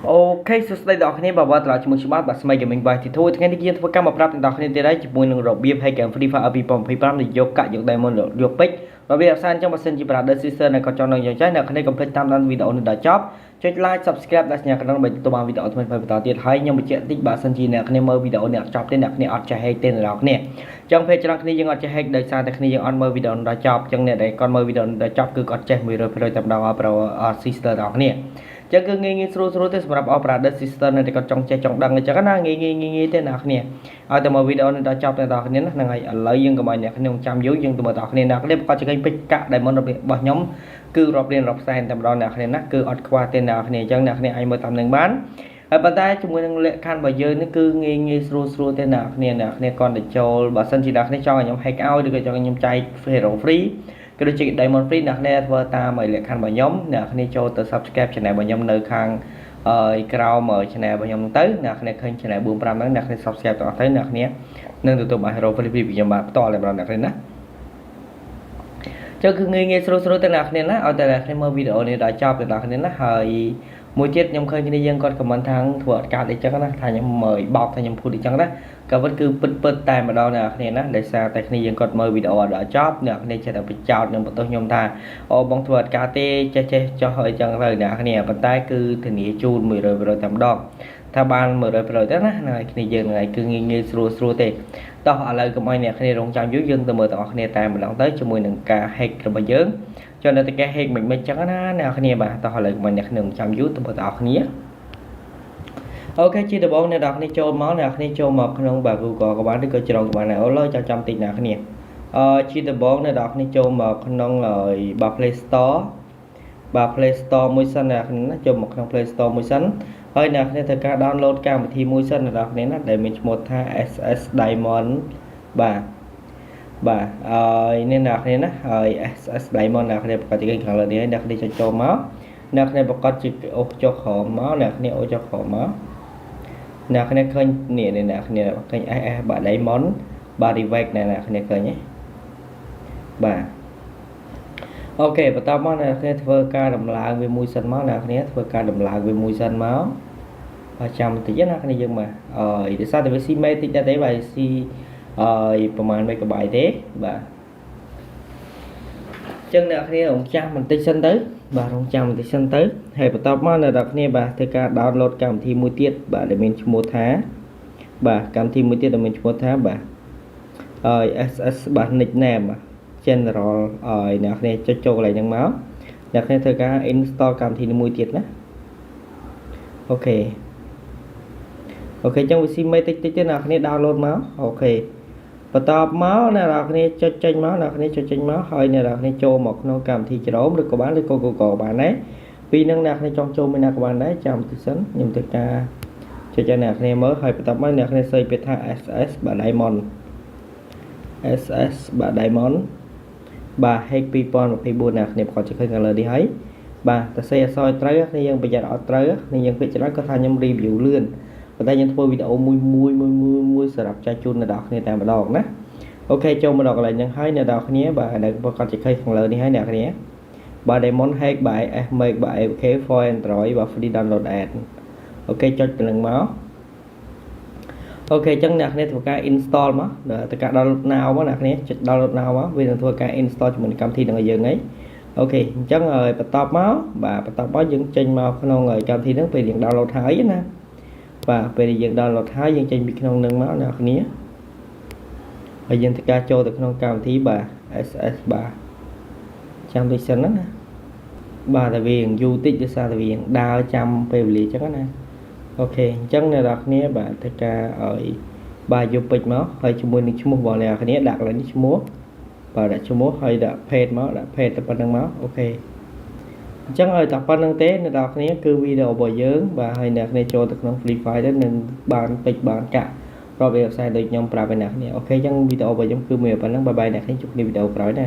Ok, số đây đó này bảo là chúng mình bắt máy cái mình bài thì thôi cái này kia thôi các mà prap đó này đấy chỉ muốn được biết hay cái free fire bị bom thìយកកាក់យក diamond យក pick របៀបសានចាំបើសិនជា brother sister này có cho nóយ៉ាងចាស់អ្នកនេះកុំភ្លេចតាមដានវីដេអូនេះដល់ចប់ចុច like subscribe ដល់សញ្ញាកណ្ដឹងដើម្បីទទួលបានវីដេអូថ្មីៗបន្តទៀតហើយខ្ញុំបញ្ជាក់តិចបើសិនជាអ្នកនេះមើលវីដេអូនេះអត់ចប់ទេអ្នកនេះអត់ចេះ hate ទេអ្នកនរគ្នាចឹងពេលច្រើនគ្នាយើងអត់ចេះ hate ដោយសារតែគ្នាយើងអត់មើលវីដេអូដល់ចប់ចឹងអ្នកដែលគាត់មើលវីដេអូដល់ចប់គឺគាត់ចេះ 100% តែម្ដងអត់ pro sister ដល់គ្នាចឹងគឺងាយស្រួលទេសម្រាប់ operator sister នៅតែគាត់ចង់ចេះចង់ដឹងអញ្ចឹងណាងាយទេអ្នកគ្នាឲ្យតែមើលវីដេអូនេះដល់ចប់តែអ្នកគ្នាណាហ្នឹងហើយឥឡូវយើងកុំឲ្យអ្នកគ្នាចាំយូរយើងទៅមើលដល់គ្នាអ្នកគ្នាគាត់จะឃើញពេជ្រកាក់ diamond របស់ខ្ញុំគឺរាប់លានរាប់សែនតែម្ដងអ្នកគ្នាណាគឺអត់ខ្វះទេអ្នកគ្នាអញ្ចឹងអ្នកគ្នាអាចមើលតាមនឹងបានហើយប៉ុន្តែជាមួយនឹងលក្ខខណ្ឌរបស់យើងនេះគឺងាយស្រួលទេអ្នកគ្នាគាត់ទៅចូលបើសិនជាអ្នកគ្នាចង់ឲ្យខ្ញុំ hack ឲ្យឬក៏ចង់ឲ្យខ្ញុំចែក hero free គឺដូចជា diamond free អ្នកគ្នាធ្វើតាមលក្ខខណ្ឌរបស់ខ្ញុំអ្នកគ្នាចូលទៅ subscribe channel របស់ខ្ញុំនៅខាងក្រោម channel របស់ខ្ញុំទៅអ្នកគ្នាឃើញ channel 45ហ្នឹងអ្នកគ្នា subscribe ទាំងអស់ទៅអ្នកគ្នានឹងទទួលបាន hero free ពីខ្ញុំបាទផ្ទាល់តែម្ដងអ្នកគ្នាណាចឹងគឺងាយស្រួលទៅអ្នកគ្នាណាឲ្យតែអ្នកគ្នាមើលវីដេអូនេះដល់ចប់ទៅអ្នកគ្នាណាហើយមួយទៀតខ្ញុំឃើញគ្នាយើងគាត់ comment ថាធ្វើអត់កើតអីចឹងណាថាខ្ញុំមើលបោកថាខ្ញុំพูดអីចឹងណាក៏ពិតគឺពិតតែម្ដងអ្នកគ្នាណាដោយសារតែគ្នាយើងគាត់មើលវីដេអូដល់ចប់អ្នកគ្នាចេះតែបញ្ចោតខ្ញុំបន្ទោសខ្ញុំថាអូបងធ្វើអត់កើតទេចេះចោះអីចឹងទៅអ្នកគ្នាប៉ុន្តែគឺធានាជូន 100% តែម្ដងថាបាន 100% ទៅណាហើយគ្នាយើងហ្នឹងហើយគឺងាយស្រួលទេតោះឥឡូវកុំឲ្យអ្នកគ្នារងចាំយូរយើងទៅមើលទាំងអស់គ្នាតែម្ដងទៅជាមួយនឹងការ hack របស់យើងចុះនៅតែគេ hack មិនចឹងណាអ្នកគ្នាបាទតោះឥឡូវកុំឲ្យអ្នកគ្នារងចាំយូរទៅមើលទាំងអស់គ្នាអូខេជាដំបូងអ្នកនរគ្នាចូលមកអ្នកគ្នាចូលមកក្នុងបាទ Google ក៏បានឬក៏ច្រងក៏បានដែរអូឡើយចាំតិចអ្នកគ្នាជាដំបូងអ្នកនរគ្នាចូលមកក្នុងបាទ Play Store បាទ Play Store មួយសិនអ្នកគ្នាណាចូលមកក្នុង Play Store មួយសិនហើយអ្នកគ្នាត្រូវការ download កម្មវិធីមួយសិនអ្នកនរគ្នាណាដែលមានឈ្មោះថា SS Diamond បាទនេះអ្នកគ្នាណាហើយ SS Diamond អ្នកគ្នាប្រកាសជាខាងលើនេះអ្នកគ្នាចូលមកអ្នកគ្នាប្រកាសជាអូសចុះក្រោមមកអ្នកគ្នាអូសចុះក្រោមមកអ្នកគ្នាឃើញនេះអ្នកគ្នាឃើញ SS បាទ Diamond បាទ Revive អ្នកគ្នាឃើញទេបាទអូខេបន្តមកអ្នកគ្នាធ្វើការដំឡើងវាមួយសិនមកអ្នកគ្នាធ្វើការដំឡើងវាមួយសិនមកបាទចាំបន្តិចណាគ្នាយើងមកដោយសារតែវាស៊ីមេតិចតែបាទស៊ីប្រហែល megabyte ទេបាទចឹងអ្នកគ្នារងចាំបន្តិចសិនទៅបាទរងចាំបន្តិចសិនទៅហើយបន្តមកអ្នកគ្នាបាទធ្វើការ download កម្មវិធីមួយទៀតបាទដែលមានឈ្មោះថាបាទកម្មវិធីមួយទៀតដែលមានឈ្មោះថាបាទSS បាទ nickname general អ្នកគ្នាចុចចូលកន្លែងហ្នឹងមកអ្នកគ្នាធ្វើការ install កម្មវិធីមួយទៀតណាអូខេចឹងវាស៊ីមេតិចទេអ្នកគ្នា download មកអូខេបន្តមកអ្នកគ្នាចុចចេញមកអ្នកគ្នាចុចចេញមកហើយអ្នកគ្នាចូលមកក្នុងកម្មវិធី Chrome ឬក៏បានឬក៏ Google បានដែរពីនឹងអ្នកគ្នាចង់ចូលមួយណាក៏បានដែរចាំតិចសិនខ្ញុំធ្វើការចុចឲ្យអ្នកគ្នាមើលហើយបន្តមកអ្នកគ្នាសេពាក្យថា SS បាទ Diamond SS បាទ Diamond បាទ hack 2024អ្នកគ្នាប្រកាសជាឃើញខាងលើនេះហើយបាទតែសេអក្សរត្រូវគ្នាយើងប្រយ័ត្នអត់ត្រូវគ្នាយើងពេកច្រើនគាត់ថាខ្ញុំ review លឿនប៉ុន្តែខ្ញុំធ្វើវីដេអូមួយសម្រាប់ចែកជូនដល់អ្នកគ្នាតែម្ដងណាអូខេចូលមកដល់កន្លែងហ្នឹងហើយអ្នកនរគ្នាបាទនៅប្រកាសជាឃើញខាងលើនេះហើយអ្នកគ្នាបាទ Diamond hack by S make by APK for Android បាទ free download add អូខេចុចទៅនឹងមកអូខេចឹងអ្នកគ្នាធ្វើការ install មកទៅការ download now មកអ្នកគ្នាចុច download now មកវានឹងធ្វើការ install ជាមួយនឹងកម្មវិធីនឹងឲ្យយើងហើយអូខេអញ្ចឹងហើយបន្តមកបាទបន្តមកយើងចេញមកក្នុងកម្មវិធីហ្នឹងពេលយើង download ហើយណាបាទពេលយើង download ហើយយើងចេញពីក្នុងនឹងមកអ្នកគ្នាហើយយើងធ្វើការចូលទៅក្នុងកម្មវិធីបាទ SS បាទចាំតិចសិនណាបាទតែវាយូរតិចដោយសារតែវាដើរចាំពេលវេលាអញ្ចឹងណាអូខេអញ្ចឹងអ្នកនរគ្នាបាទធ្វើការឲ្យបាទយកពេជ្រមកហើយជាមួយនឹងឈ្មោះរបស់អ្នកគ្នាដាក់កន្លែងនេះឈ្មោះបាទដាក់ឈ្មោះហើយដាក់ page មកដាក់ page ទៅប៉ុណ្្នឹងមកអូខេអញ្ចឹងឲ្យតែប៉ុណ្្នឹងទេអ្នកនរគ្នាគឺវីដេអូរបស់យើងបាទហើយអ្នកគ្នាចូលទៅក្នុង Free Fire ទៅនឹងបានពេជ្របានកាក់ប្រាប់វាផ្សាយដូចខ្ញុំប្រាប់ឲ្យអ្នកគ្នាអូខេអញ្ចឹងវីដេអូរបស់ខ្ញុំគឺមានប៉ុណ្្នឹងបាយបាយអ្នកគ្នាជួបគ្នាវីដេអូក្រោយណា